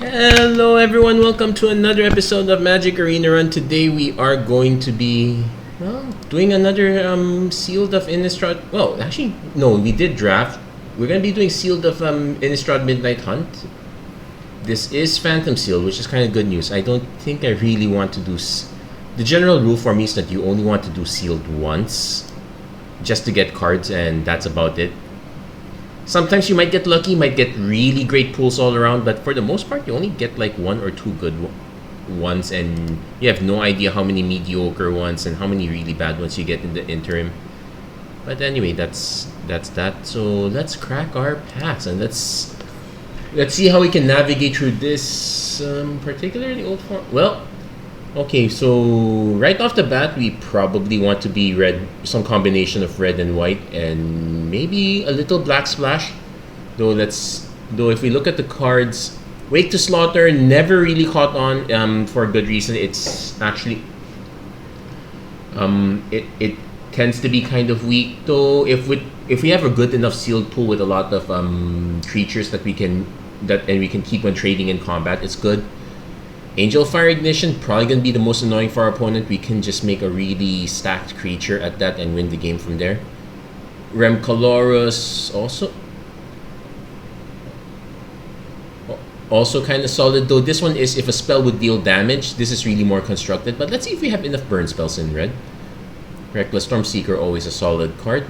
Hello everyone, welcome to another episode of Magic Arena Run. Today we are going to be doing another sealed of Innistrad. Well, actually, no, we did draft. We're going to be doing sealed of Innistrad Midnight Hunt. This is Phantom Sealed, which is kind of good news. I don't think I really want to do... The general rule for me is that you only want to do sealed once, just to get cards, and that's about it. Sometimes you might get lucky, might get really great pulls all around, but for the most part, you only get like one or two good ones, and you have no idea how many mediocre ones and how many really bad ones you get in the interim. But anyway, that's that. So let's crack our packs and let's see how we can navigate through this particularly old form. Well, okay, so right off the bat, we probably want to be red, some combination of red and white, and maybe a little black splash. Though if we look at the cards, Wake to Slaughter never really caught on for a good reason. It's actually it tends to be kind of weak. Though if we have a good enough sealed pool with a lot of creatures that we can keep on trading in combat, it's good. Angel Fire Ignition, probably going to be the most annoying for our opponent. We can just make a really stacked creature at that and win the game from there. Rem Colorus also kind of solid, though this one is if a spell would deal damage. This is really more constructed, but let's see if we have enough burn spells in red. Reckless Stormseeker, always a solid card.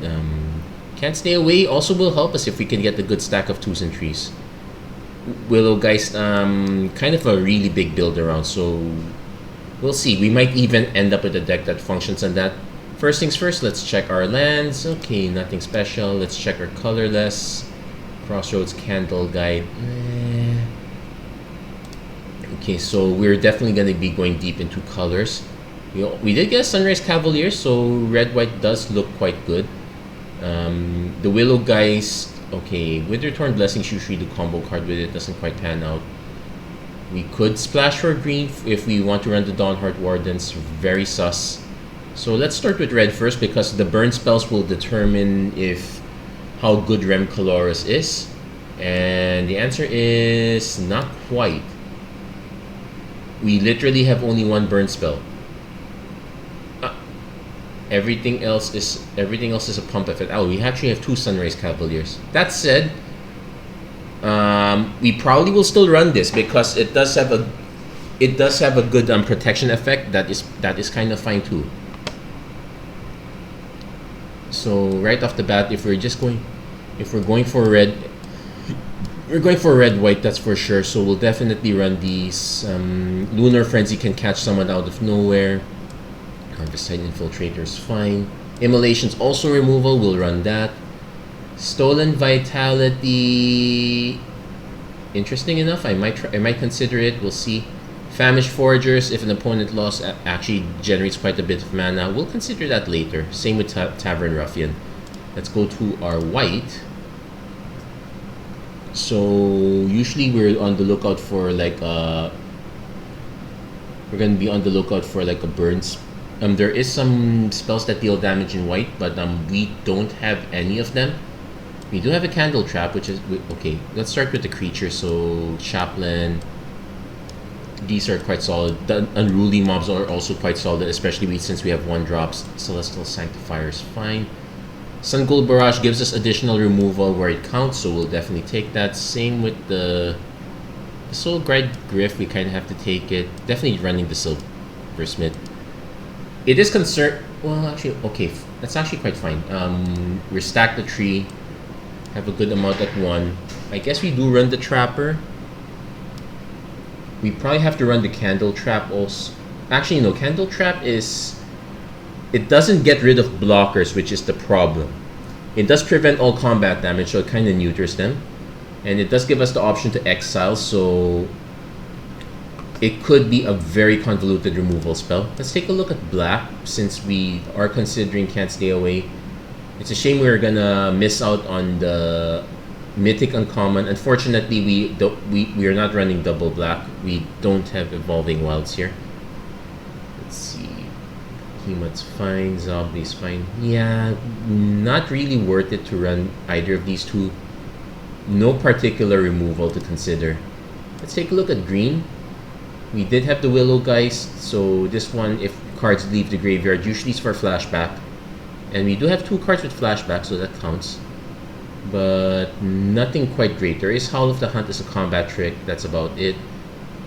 Can't Stay Away also will help us if we can get a good stack of 2s and 3s. Willow Geist, kind of a really big build around, so we'll see. We might even end up with a deck that functions on that. First things first, let's check our lands. Okay, nothing special. Let's check our colorless. Crossroads, Candle Guide. Okay, so we're definitely going to be going deep into colors. We did get a Sunrise Cavalier, so red-white does look quite good. The Willow Geist, okay, Wintertorn Blessing, usually the combo card with it doesn't quite pan out. We could splash for green if we want to run the Dawnheart Wardens, very sus. So let's start with red first because the burn spells will determine how good Rem Colorus is. And the answer is not quite. We literally have only one burn spell. Everything else is a pump effect. Oh, we actually have 2 Sunrise Cavaliers. That said, we probably will still run this because it does have a good protection effect. That is kind of fine too. So right off the bat, if we're going for red, we're going for red-white. That's for sure. So we'll definitely run these. Lunar Frenzy can catch someone out of nowhere. Harvest-Site Infiltrator is fine. Immolation's also removal, we'll run that. Stolen Vitality, interesting enough. I might consider it. We'll see. Famished Foragers, if an opponent lost, actually generates quite a bit of mana. We'll consider that later. Same with Tavern Ruffian. Let's go to our white. So usually we're on the lookout for like we're gonna be on the lookout for like a burns. There is some spells that deal damage in white, but we don't have any of them. We do have a Candle Trap, which is... Okay, let's start with the creature. So, Chaplain. These are quite solid. The Unruly Mobs are also quite solid, especially since we have 1-drops. Celestial Sanctifier is fine. Sun Gold Barrage gives us additional removal where it counts, so we'll definitely take that. Same with the Soul Guide Griff, we kind of have to take it. Definitely running the Silversmith. It is concerned. Well, actually, okay, that's actually quite fine. Restack the tree, have a good amount at 1. I guess we do run the Trapper. We probably have to run the Candle Trap also. Actually, no, Candle Trap is... It doesn't get rid of blockers, which is the problem. It does prevent all combat damage, so it kind of neuters them. And it does give us the option to exile, so... It could be a very convoluted removal spell. Let's take a look at black, since we are considering Can't Stay Away. It's a shame we're gonna miss out on the Mythic Uncommon. Unfortunately, we are not running double black. We don't have Evolving Wilds here. Let's see. Hemat's fine, Zombie's fine. Yeah, not really worth it to run either of these two. No particular removal to consider. Let's take a look at green. We did have the Willow Geist, so this one, if cards leave the graveyard, usually it's for flashback. And we do have 2 cards with flashback, so that counts. But nothing quite great. There is Howl of the Hunt as a combat trick, that's about it.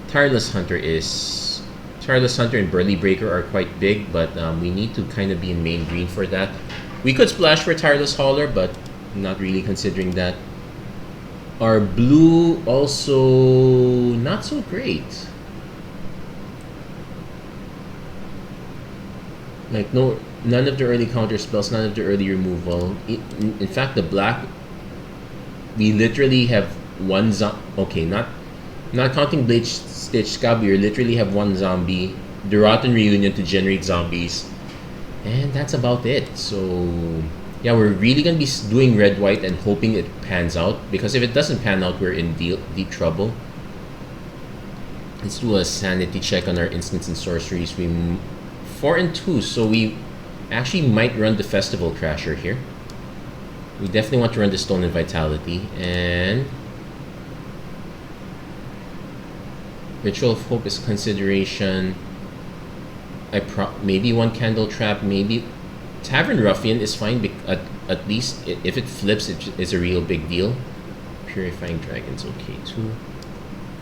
Tireless Hunter and Burly Breaker are quite big, but we need to kind of be in main green for that. We could splash for Tireless Hauler, but not really considering that. Our blue also not so great. Like none of the early counter spells, none of the early removal. In fact, the black, we literally have one okay, not counting Blade Stitch Scab, we literally have 1 zombie, the Rotten Reunion to generate zombies, and that's about it. So yeah, we're really gonna be doing red-white and hoping it pans out, because if it doesn't pan out, we're in deep trouble. Let's do a sanity check on our instants and sorceries. We 4 and 2, so we actually might run the Festival Crasher here. We definitely want to run the Stone and Vitality, and Ritual of Hope is consideration. Maybe 1 Candle Trap, maybe Tavern Ruffian is fine, at least if it flips, it's a real big deal. Purifying Dragon's okay too.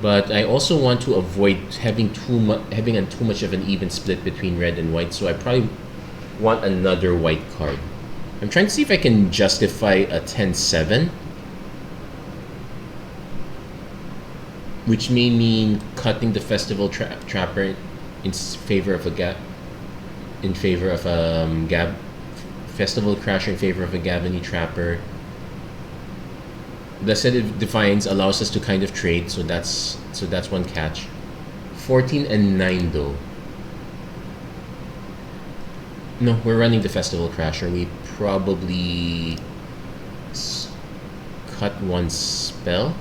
But I also want to avoid having too much of an even split between red and white, so I probably want another white card. I'm trying to see if I can justify a 10-7, which may mean cutting the Festival Trapper in favor of a Festival Crasher in favor of a Gavany Trapper. Blessed Defiance allows us to kind of trade, so that's one catch. 14 and 9 though. No, we're running the Festival Crasher. We probably cut 1 spell.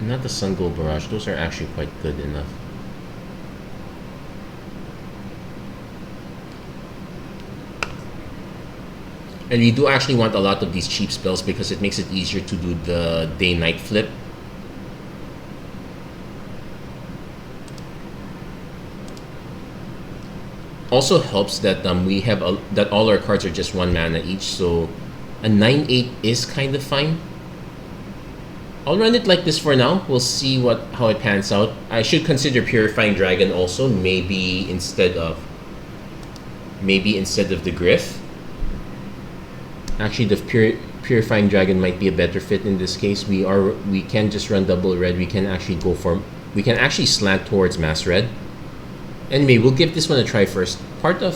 Not the Sun Gold Barrage. Those are actually quite good enough. And we do actually want a lot of these cheap spells because it makes it easier to do the day-night flip. Also helps that we have that all our cards are just 1 mana each, so a 9/8 is kind of fine. I'll run it like this for now. We'll see how it pans out. I should consider Purifying Dragon also, maybe instead of the Griff. Actually, the Purifying Dragon might be a better fit in this case. We can just run double red. We can actually slant towards mass red. Anyway, we'll give this one a try first. Part of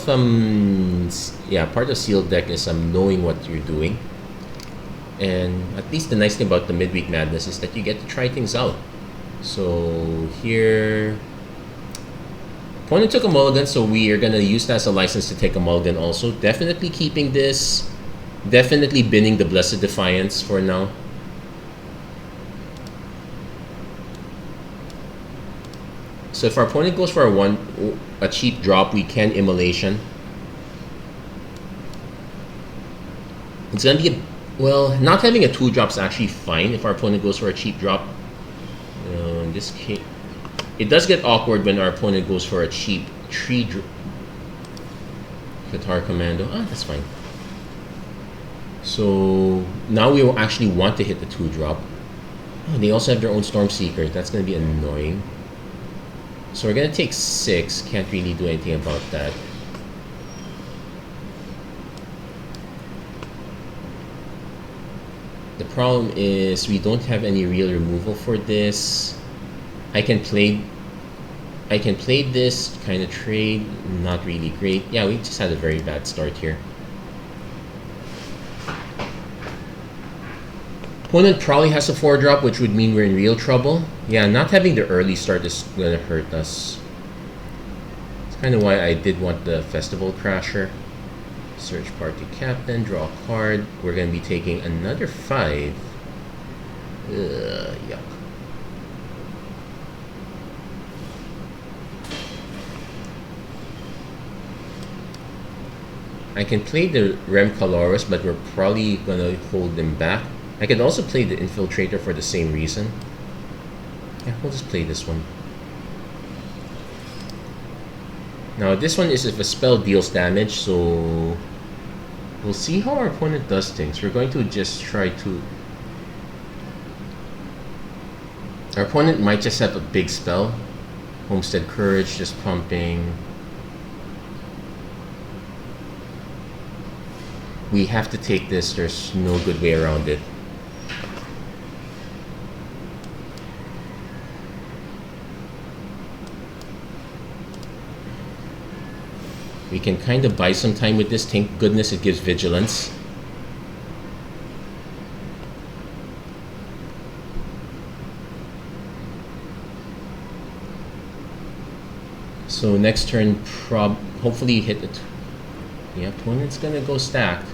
sealed deck is knowing what you're doing. And at least the nice thing about the midweek madness is that you get to try things out. So here, opponent took a mulligan, so we are gonna use that as a license to take a mulligan also. Definitely keeping this. Definitely binning the Blessed Defiance for now. So if our opponent goes for a cheap drop, we can Immolation. It's gonna be not having a 2-drop is actually fine if our opponent goes for a cheap drop. In this case, it does get awkward when our opponent goes for a cheap 3-drop. Qatar Commando. That's fine. So now we will actually want to hit the 2-drop. They also have their own Stormseeker. That's going to be annoying. So we're going to take 6. Can't really do anything about that. The problem is we don't have any real removal for this. I can play this kind of trade. Not really great. Yeah, we just had a very bad start here. Opponent probably has a 4-drop, which would mean we're in real trouble. Yeah, not having the early start is gonna hurt us. It's kind of why I did want the Festival Crasher. Search Party Captain, draw a card. We're gonna be taking another 5. Yuck. I can play the Rem Caloris, but we're probably gonna hold them back. I could also play the Infiltrator for the same reason. Yeah, we'll just play this one. Now this one is if a spell deals damage, so we'll see how our opponent does things. We're going to just try to... Our opponent might just have a big spell. Homestead Courage, just pumping. We have to take this, there's no good way around it. We can kind of buy some time with this. Thank goodness it gives vigilance. So next turn, hopefully hit it. Yeah, opponent's gonna go stacked.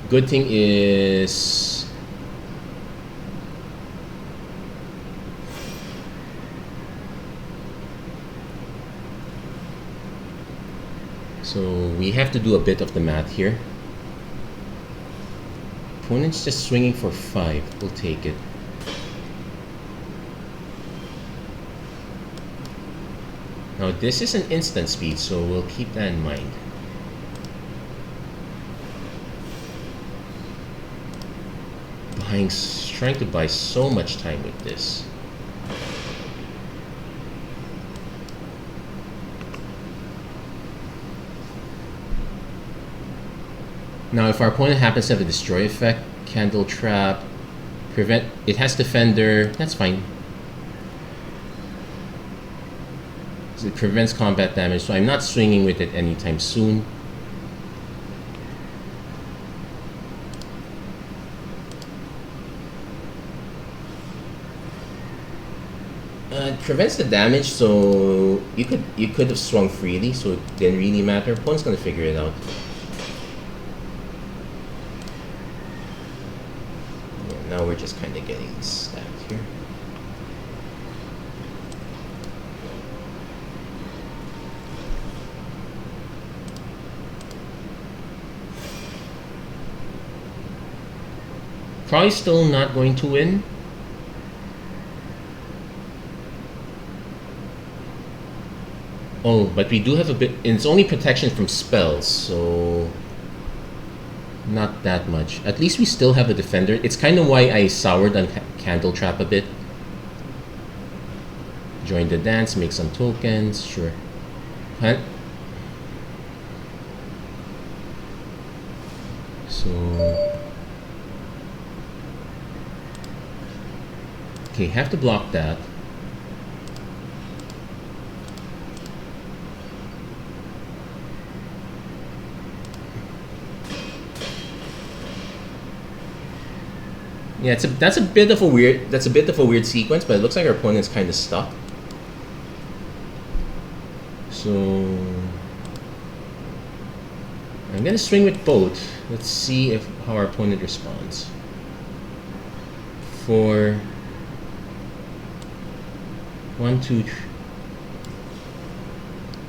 Good thing is so we have to do a bit of the math here. Opponent's just swinging for 5. We'll take it. Now this is an instant speed, so we'll keep that in mind. Trying to buy so much time with this. Now if our opponent happens to have a destroy effect, candle trap, prevent, it has defender, that's fine. It prevents combat damage, so I'm not swinging with it anytime soon. It prevents the damage, so you could have swung freely, so it didn't really matter. Opponent's gonna figure it out. Yeah, now we're just kind of getting stacked here. Probably still not going to win. Oh, but we do have a bit, and it's only protection from spells, so not that much. At least we still have a defender. It's kind of why I soured on Candle Trap a bit. Join the dance, make some tokens, sure. So... Okay, have to block that. Yeah, that's a bit of a weird sequence, but it looks like our opponent's kind of stuck. So I'm gonna swing with both. Let's see how our opponent responds. 4, 1, 2, 3.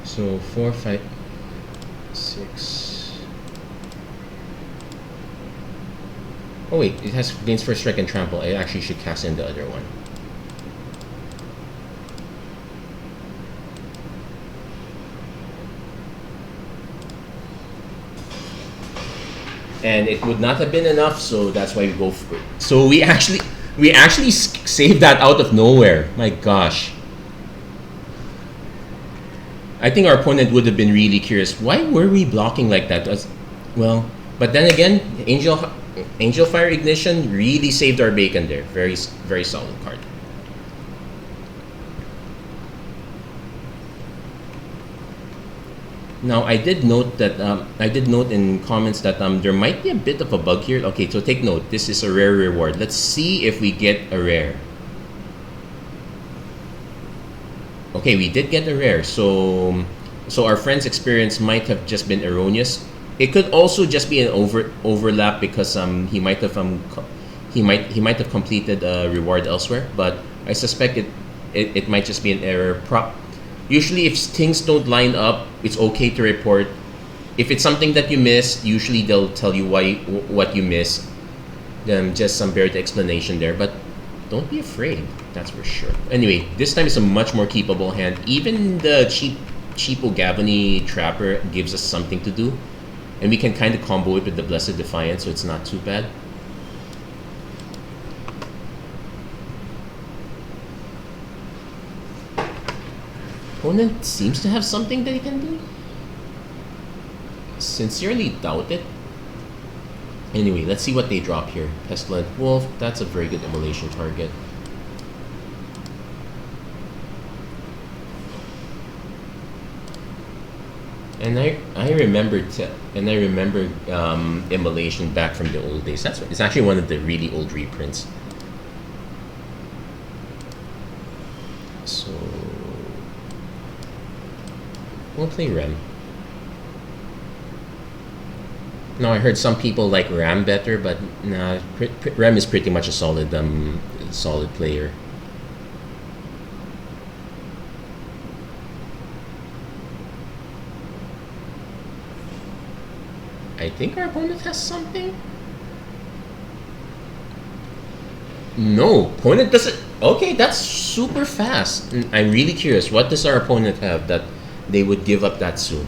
So 4, 5, 6. Oh wait, it has gains first strike and trample. I actually should cast in the other one. And it would not have been enough, so that's why we go for it. So we actually saved that out of nowhere. My gosh. I think our opponent would have been really curious. Why were we blocking like that? Well, but then again, Angel Fire Ignition really saved our bacon there. Very, very solid card. Now I did note that in comments that there might be a bit of a bug here. Okay, so take note. This is a rare reward. Let's see if we get a rare. Okay, we did get a rare. So our friend's experience might have just been erroneous. It could also just be an overlap because he might have completed a reward elsewhere, but I suspect it might just be an error. Usually if things don't line up, it's okay to report. If it's something that you missed, usually they'll tell you what you missed. Just some buried explanation there, but don't be afraid, that's for sure. Anyway, this time is a much more keepable hand. Even the cheapo Gavony Trapper gives us something to do, and we can kind of combo it with the Blessed Defiance, so it's not too bad. Opponent seems to have something that he can do. Sincerely doubt it. Anyway, let's see what they drop here. Pestilent Wolf, that's a very good immolation target. And I remember immolation back from the old days. It's actually one of the really old reprints. So we'll play Rem. Now I heard some people like Ram better, but nah, Rem is pretty much a solid player. I think our opponent has something. No, opponent doesn't. Okay, that's super fast. I'm really curious. What does our opponent have that they would give up that soon?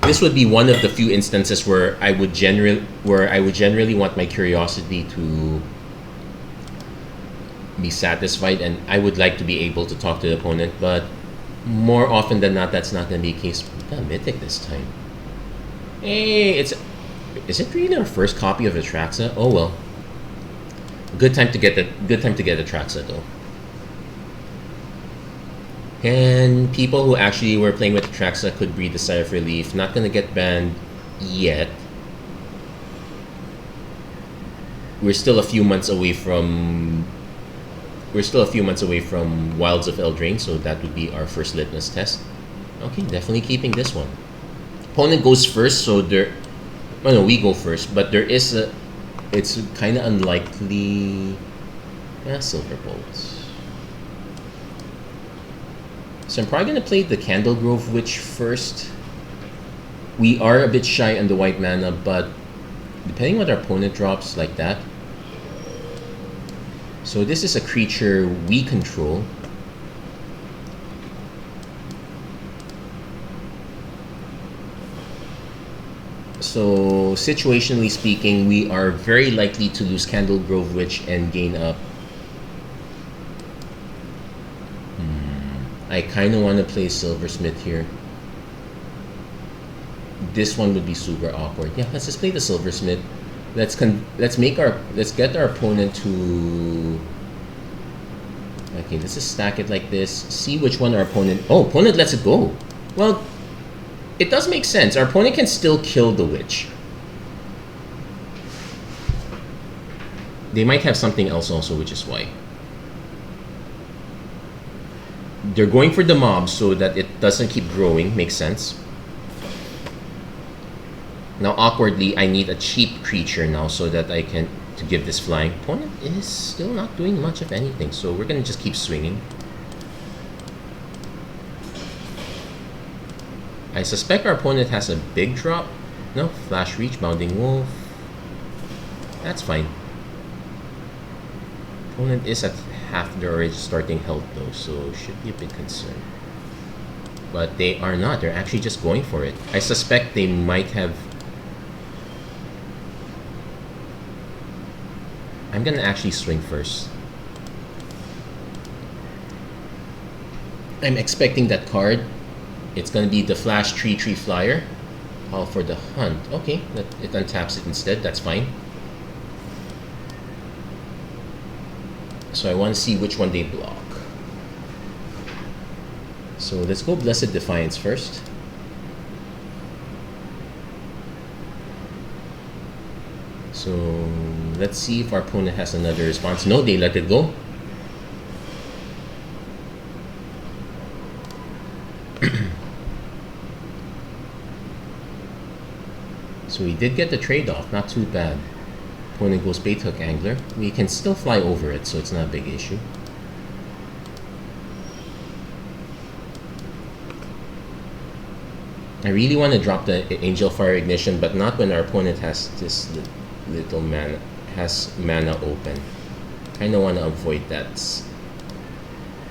This would be one of the few instances where I would generally want my curiosity to be satisfied, and I would like to be able to talk to the opponent, but more often than not, that's not going to be the case. Mythic this time. Hey, is it really our first copy of Atraxa? Oh well. Good time to get Atraxa though. And people who actually were playing with Atraxa could breathe a sigh of relief. Not gonna get banned yet. We're still a few months away from Wilds of Eldraine, so that would be our first litmus test. Okay, definitely keeping this one. Opponent goes first, so we go first, but it's kind of unlikely. Silver Bolts. So I'm probably going to play the Candlegrove Witch first. We are a bit shy on the white mana, but depending on what our opponent drops like that. So this is a creature we control. So situationally speaking, we are very likely to lose Candlegrove Witch and gain up. I kind of want to play Silversmith here. This one would be super awkward. Yeah, let's just play the Silversmith. Let's get our opponent to. Okay, let's just stack it like this. See which one our opponent. Oh, opponent lets it go. Well, it does make sense. Our opponent can still kill the witch. They might have something else also, which is why. They're going for the mob so that it doesn't keep growing. Makes sense. Now, awkwardly, I need a cheap creature now so that I can to give this flying. Opponent is still not doing much of anything, so we're gonna just keep swinging. I suspect our opponent has a big drop. No, Flash Reach, Bounding Wolf. That's fine. Opponent is at half their starting health though, so should be a bit concerned. But they are not. They're actually just going for it. I suspect they might have. I'm gonna actually swing first. I'm expecting that card. It's gonna be the Flash 3/3 flyer. Call for the hunt. Okay, it untaps it instead. That's fine. So I want to see which one they block. So let's go Blessed Defiance first. So let's see if our opponent has another response. No, they let it go. So we did get the trade-off, not too bad. Opponent goes Bait Hook Angler. We can still fly over it, so it's not a big issue. I really want to drop the Angel Fire Ignition, but not when our opponent has this little mana open. Kind of want to avoid that.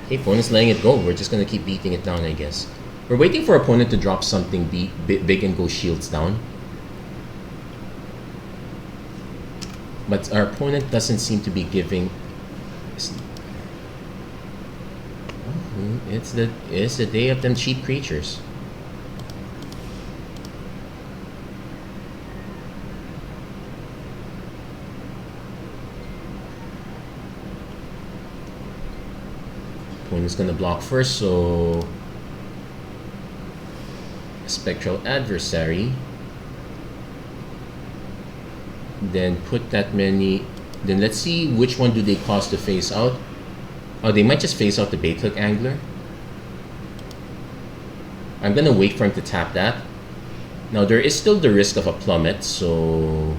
Okay, opponent's letting it go. We're just going to keep beating it down, I guess. We're waiting for opponent to drop something big and go shields down. But our opponent doesn't seem to be giving... It's the day of them cheap creatures. Opponent's gonna block first, so Spectral Adversary. Then put that many. Then let's see which one do they cost to face out. Oh, they might just face out the bait hook angler. I'm gonna wait for him to tap that. Now there is still the risk of a plummet, so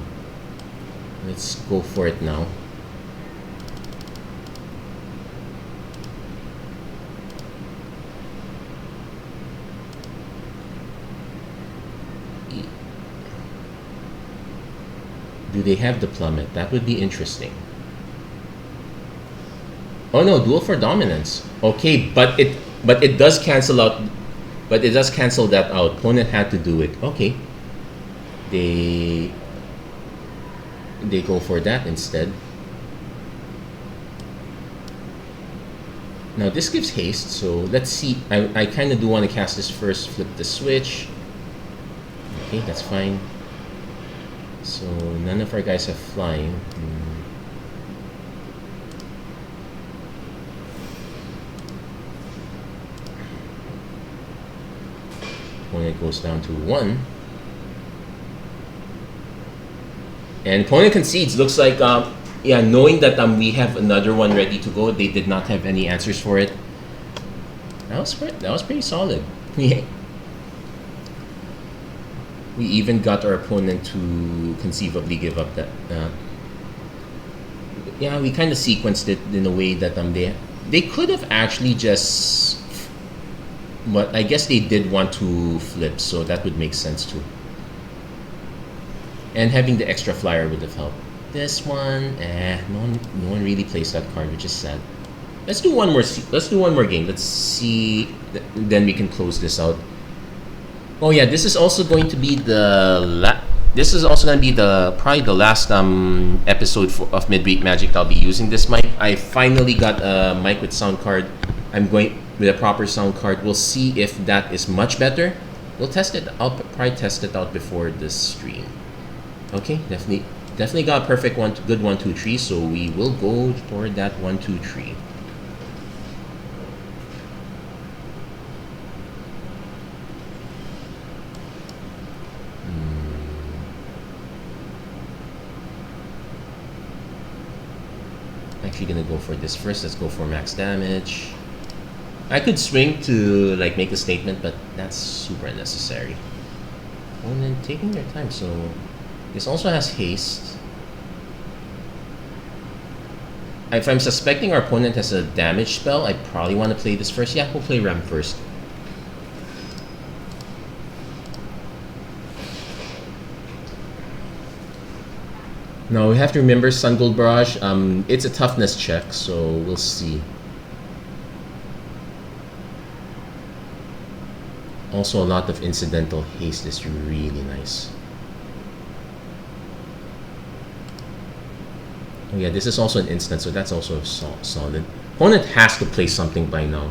let's go for it now. Do they have the plummet? That would be interesting. Oh no, duel for dominance. Okay, but it does cancel out. But it does cancel that out. Opponent had to do it. Okay. They go for that instead. Now this gives haste, so let's see. I kind of do want to cast this first. Flip the switch. Okay, that's fine. So none of our guys have flying. Opponent goes down to 1. And opponent concedes. Looks like, yeah, knowing that we have another one ready to go, they did not have any answers for it. That was pretty solid. Yeah. We even got our opponent to conceivably give up that. Yeah, we kind of sequenced it in a way that they could have actually just. But I guess they did want to flip, so that would make sense too. And having the extra flyer would have helped. This one, no one really plays that card, which is sad. Let's do one more game. Let's see. Then we can close this out. Oh yeah, this is also going to be probably the last episode of Midweek Magic that I'll be using this mic. I finally got a mic with sound card. I'm going with a proper sound card. We'll see if that is much better. We'll test it. I'll probably test it out before this stream. Okay, definitely got a perfect one, good 1, 2, 3. So we will go toward that 1, 2, 3. Actually gonna go for this first. Let's go for max damage. I could swing to like make a statement, but that's super unnecessary. And then taking their time, so this also has haste. If I'm suspecting our opponent has a damage spell, I probably want to play this first. Yeah, we'll play Ram first. Now we have to remember Sun Gold Barrage. It's a toughness check, so we'll see. Also, a lot of incidental haste is really nice. Oh yeah, this is also an instant, so that's also solid. Opponent has to play something by now.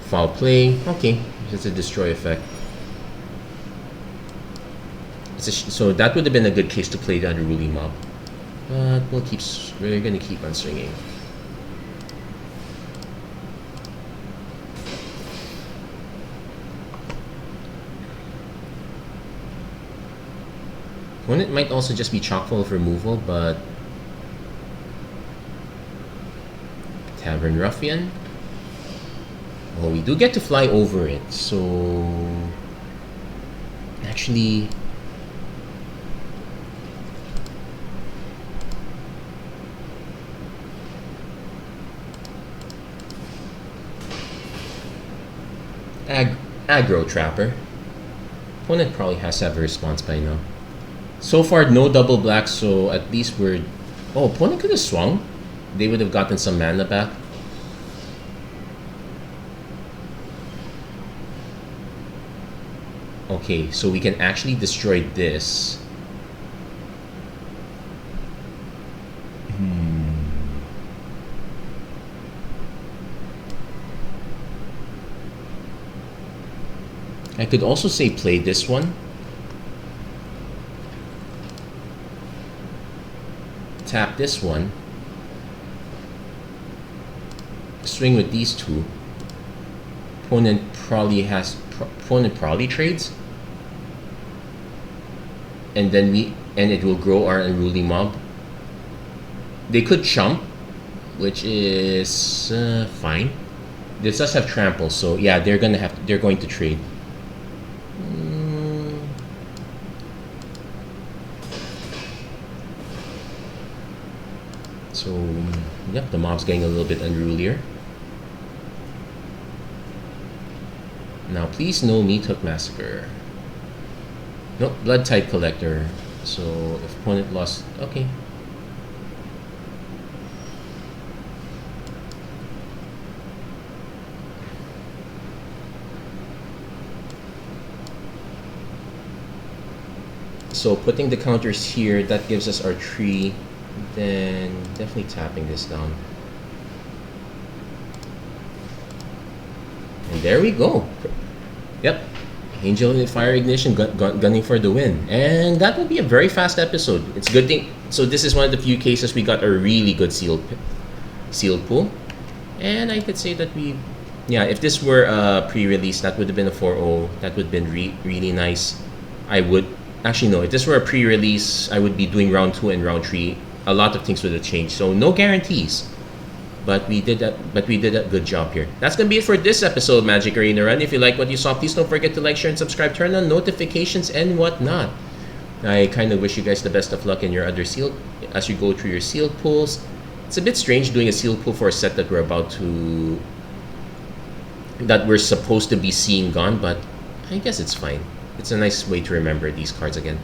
Foul play, okay, it's a destroy effect. So that would have been a good case to play the unruly mob, but we're gonna keep on swinging. One, it might also just be chock full of removal, but Tavern Ruffian. Well, we do get to fly over it, so actually. Aggro Trapper. Opponent probably has to have a response by now. So far, no double black, so at least we're... Oh, opponent could have swung. They would have gotten some mana back. Okay, so we can actually destroy this. I could also say play this one. Tap this one. Swing with these two. Opponent probably trades. And then it will grow our unruly mob. They could chump, which is fine. This does have trample, so yeah, they're going to trade. So, yep, the mob's getting a little bit unrulier. Now, please no Meat Hook Massacre. Nope, Blood Tide Collector. So, if opponent lost... Okay. So, putting the counters here, that gives us our tree. Then definitely tapping this down. And there we go. Yep. Angel in Fire Ignition gunning for the win. And that will be a very fast episode. It's a good thing. So this is one of the few cases we got a really good sealed pool. And I could say that if this were a pre-release, that would have been a 4-0. That would have been really nice. Actually no, if this were a pre-release, I would be doing round 2 and round 3. A lot of things would have changed, so no guarantees. But we did a good job here. That's gonna be it for this episode of Magic Arena Run. If you like what you saw, please don't forget to like, share, and subscribe. Turn on notifications and whatnot. I kind of wish you guys the best of luck in your other sealed as you go through your sealed pools. It's a bit strange doing a sealed pool for a set that we're supposed to be seeing gone, but I guess it's fine. It's a nice way to remember these cards again.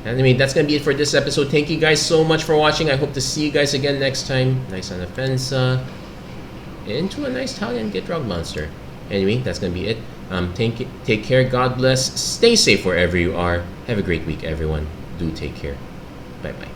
Anyway, that's going to be it for this episode. Thank you guys so much for watching. I hope to see you guys again next time. Nice on offensa. Into a nice Italian Get Drug Monster. Anyway, that's going to be it. Take care. God bless. Stay safe wherever you are. Have a great week, everyone. Do take care. Bye-bye.